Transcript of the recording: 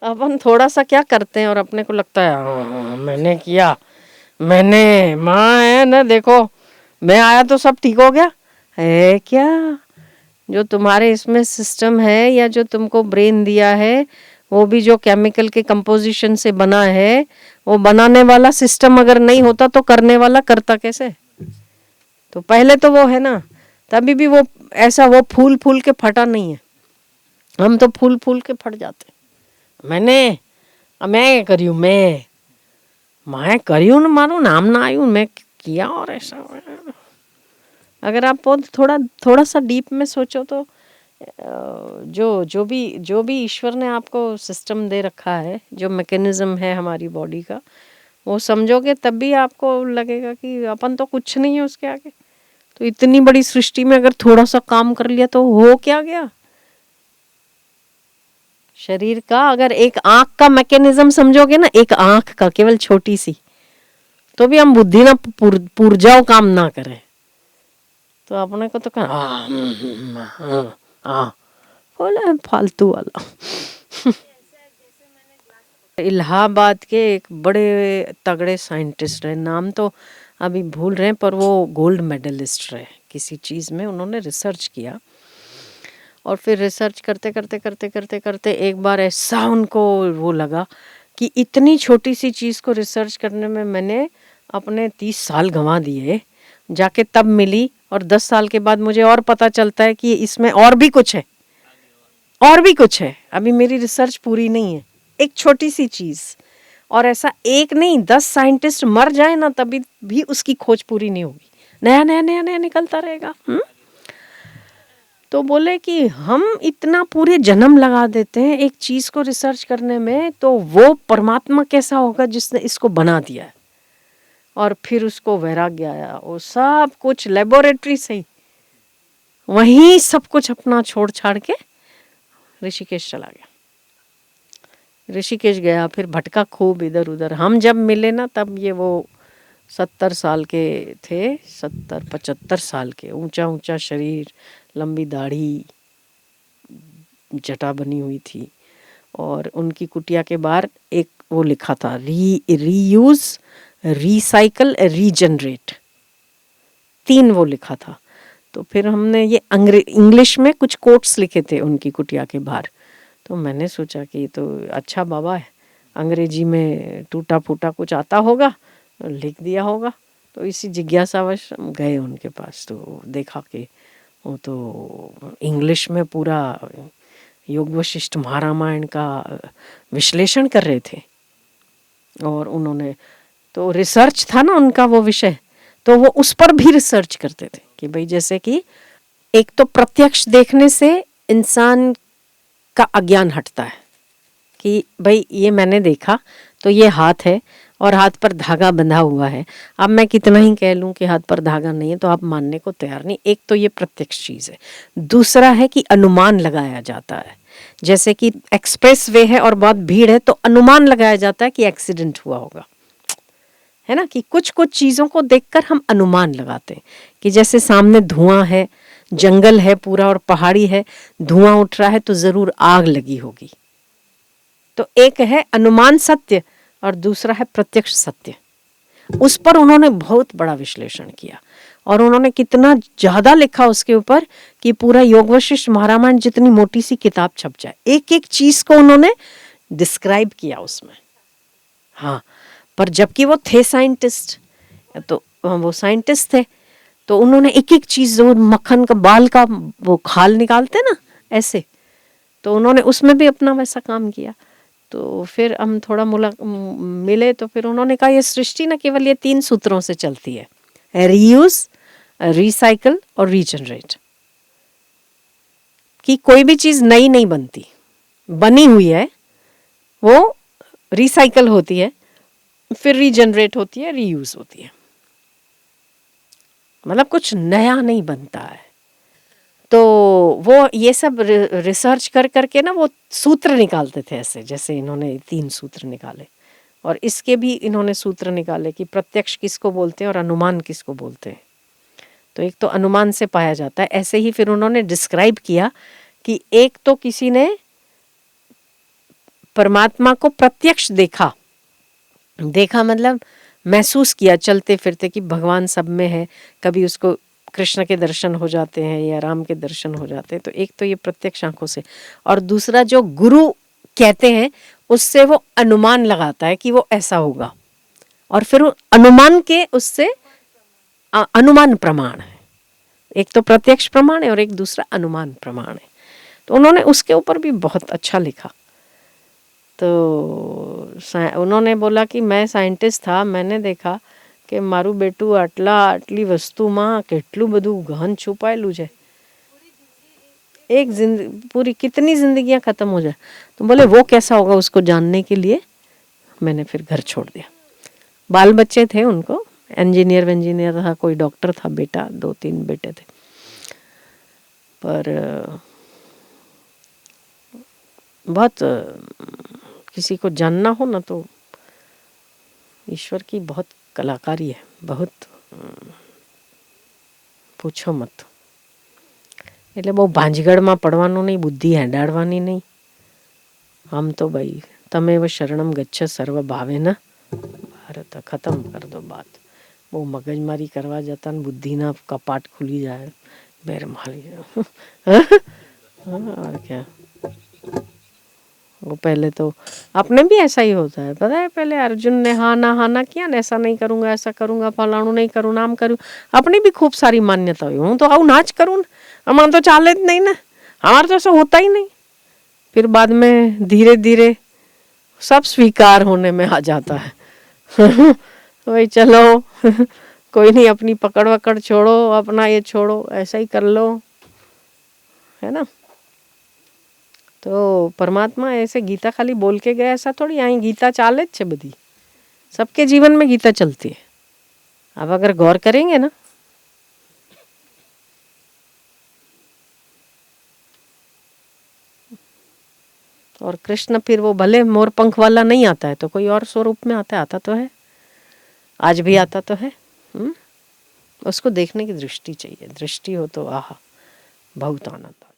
अपन थोड़ा सा क्या करते हैं और अपने को लगता है मैंने किया, मैंने माँ है ना, देखो मैं आया तो सब ठीक हो गया है क्या? जो तुम्हारे इसमें सिस्टम है या जो तुमको ब्रेन दिया है, वो भी जो केमिकल के कंपोजिशन से बना है, वो बनाने वाला सिस्टम अगर नहीं होता तो करने वाला करता कैसे? तो पहले तो वो है ना, तभी भी वो ऐसा वो फूल फूल के फटा नहीं है। हम तो फूल फूल के फट जाते। मैं करी हूँ, मैं करी हूँ, मारू नाम ना आई हूँ, मैं किया और ऐसा। अगर आप बहुत थोड़ा थोड़ा सा डीप में सोचो तो जो भी ईश्वर ने आपको सिस्टम दे रखा है, जो मैकेनिज्म है हमारी बॉडी का, वो समझोगे तब भी आपको लगेगा कि अपन तो कुछ नहीं है उसके आगे। तो इतनी बड़ी सृष्टि में अगर थोड़ा सा काम कर लिया तो हो क्या गया? शरीर का अगर एक आंख का मैकेनिज्म समझोगे ना, एक आंख का केवल छोटी सी, तो भी हम बुद्धि ना पुर्जाओ काम ना करें तो अपने को तो बोला फालतू वाला। इलाहाबाद के एक बड़े तगड़े साइंटिस्ट रहे, नाम तो अभी भूल रहे हैं, पर वो गोल्ड मेडलिस्ट रहे किसी चीज़ में। उन्होंने रिसर्च किया और फिर रिसर्च करते करते करते करते करते एक बार ऐसा उनको वो लगा कि इतनी छोटी सी चीज़ को रिसर्च करने में मैंने अपने 30 साल गंवा दिए, जाके तब मिली। और 10 साल के बाद मुझे और पता चलता है कि इसमें और भी कुछ है, और भी कुछ है, अभी मेरी रिसर्च पूरी नहीं है। एक छोटी सी चीज़, और ऐसा एक नहीं 10 साइंटिस्ट मर जाए ना तभी भी उसकी खोज पूरी नहीं होगी, नया नया नया नया निकलता रहेगा। तो बोले कि हम इतना पूरे जन्म लगा देते हैं एक चीज़ को रिसर्च करने में, तो वो परमात्मा कैसा होगा जिसने इसको बना दिया है। और फिर उसको वैराग्य आया, वो सब कुछ लेबोरेटरी से ही वहीं सब कुछ अपना छोड़ छाड़ के ऋषिकेश चला गया। ऋषिकेश गया, फिर भटका खूब इधर उधर। हम जब मिले ना तब ये वो 70 साल के थे, 70-75 साल के, ऊंचा ऊंचा शरीर, लंबी दाढ़ी, जटा बनी हुई थी। और उनकी कुटिया के बाहर एक वो लिखा था, रीयूज, रिसाइकल, रीजनरेट, 3 वो लिखा था। तो फिर हमने ये इंग्लिश में कुछ कोट्स लिखे थे उनकी कुटिया के बाहर। तो मैंने सोचा कि तो अच्छा बाबा है, अंग्रेजी में टूटा फूटा कुछ आता होगा, लिख दिया होगा। तो इसी जिज्ञासावश गए उनके पास, तो देखा कि वो तो इंग्लिश में पूरा योग वशिष्ठ महारामायण का विश्लेषण कर रहे थे। और उन्होंने तो रिसर्च था ना उनका वो विषय, तो वो उस पर भी रिसर्च करते थे कि भाई जैसे कि एक तो प्रत्यक्ष देखने से इंसान का अज्ञान हटता है कि भाई ये मैंने देखा तो ये हाथ है और हाथ पर धागा बंधा हुआ है। अब मैं कितना ही कह लूं कि हाथ पर धागा नहीं है तो आप मानने को तैयार नहीं। एक तो ये प्रत्यक्ष चीज़ है। दूसरा है कि अनुमान लगाया जाता है, जैसे कि एक्सप्रेस वे है और बहुत भीड़ है तो अनुमान लगाया जाता है कि एक्सीडेंट हुआ होगा, है ना। कि कुछ कुछ चीज़ों को देखकर हम अनुमान लगाते हैं कि जैसे सामने धुआं है, जंगल है पूरा और पहाड़ी है, धुआं उठ रहा है तो ज़रूर आग लगी होगी। तो एक है अनुमान सत्य और दूसरा है प्रत्यक्ष सत्य। उस पर उन्होंने बहुत बड़ा विश्लेषण किया और उन्होंने कितना ज़्यादा लिखा उसके ऊपर कि पूरा योग वशिष्ठ महारामायण जितनी मोटी सी किताब छप जाए। एक एक चीज़ को उन्होंने डिस्क्राइब किया उसमें। हाँ, पर जबकि वो थे साइंटिस्ट, तो वो साइंटिस्ट थे तो उन्होंने एक एक चीज़, वो मक्खन का बाल का वो खाल निकालते ना ऐसे, तो उन्होंने उसमें भी अपना वैसा काम किया। तो फिर हम थोड़ा मिले तो फिर उन्होंने कहा ये सृष्टि ना केवल ये 3 सूत्रों से चलती है, रीयूज, रिसाइकल और रीजनरेट। कि कोई भी चीज़ नई नहीं बनती, बनी हुई है वो रिसाइकल होती है, फिर रीजनरेट होती है, रीयूज होती है। मतलब कुछ नया नहीं बनता है। तो वो ये सब रिसर्च कर करके ना वो सूत्र निकालते थे ऐसे, जैसे इन्होंने 3 सूत्र निकाले और इसके भी इन्होंने सूत्र निकाले कि प्रत्यक्ष किसको बोलते हैं और अनुमान किसको बोलते हैं। तो एक तो अनुमान से पाया जाता है। ऐसे ही फिर उन्होंने डिस्क्राइब किया कि एक तो किसी ने परमात्मा को प्रत्यक्ष देखा, देखा मतलब महसूस किया चलते फिरते कि भगवान सब में है। कभी उसको कृष्ण के दर्शन हो जाते हैं या राम के दर्शन हो जाते हैं। तो एक तो ये प्रत्यक्ष आंखों से, और दूसरा जो गुरु कहते हैं उससे वो अनुमान लगाता है कि वो ऐसा होगा, और फिर अनुमान के उससे अनुमान प्रमाण है। एक तो प्रत्यक्ष प्रमाण है और एक दूसरा अनुमान प्रमाण है। तो उन्होंने उसके ऊपर भी बहुत अच्छा लिखा। तो उन्होंने बोला कि मैं साइंटिस्ट था, मैंने देखा કે મારું બેટું આટલી વસ્તુમાં કેટલું બધું ગહન છુપાયેલું છે, एक पूरी कितनी जिंदगियां खत्म हो जाए। तो बोले वो कैसा होगा, उसको जानने के लिए मैंने फिर घर छोड़ दिया। बाल बच्चे थे उनको, इंजीनियर था, कोई डॉक्टर था बेटा, 2-3 बेटे थे। पर बहुत किसी को जानना हो ना तो ईश्वर की बहुत कलाकारी है, बहुत પૂછો મત। એટલે બહુ ભાંજગડમાં પડવાનું નહીં, બુદ્ધિ હેડાડવાની નહીં। આમ તો ભાઈ તમેવ શરણમ ગચ્છ સર્વ ભાવેન ભારત, ખતમ કર દો बात। બહુ મગજમારી કરવા જતા ને બુદ્ધિના કપાટ ખુલી જાય, બેર મારી और क्या। वो पहले तो अपने भी ऐसा ही होता है, पता है। पहले अर्जुन ने हाना किया ना, ऐसा नहीं करूंगा, ऐसा करूंगा, फलाणु नहीं करूँ, नाम करूँ। अपनी भी खूब सारी मान्यता हुई, हूँ तो आऊ नाच करूँ, हमारा तो चाले नहीं ना, हमारा तो ऐसा होता ही नहीं। फिर बाद में धीरे धीरे सब स्वीकार होने में आ जाता है। वही चलो कोई नहीं, अपनी पकड़ वकड़ छोड़ो, अपना ये छोड़ो, ऐसा ही कर लो, है ना। तो परमात्मा ऐसे गीता खाली बोल के गए ऐसा थोड़ी, आई गीता चाले छे बधी, सबके जीवन में गीता चलती है। अब अगर गौर करेंगे ना, और कृष्ण फिर वो भले मोर पंख वाला नहीं आता है तो कोई और स्वरूप में आता तो है, आज भी आता तो है। उसको देखने की दृष्टि चाहिए, दृष्टि हो तो आहा बहुत आनंद।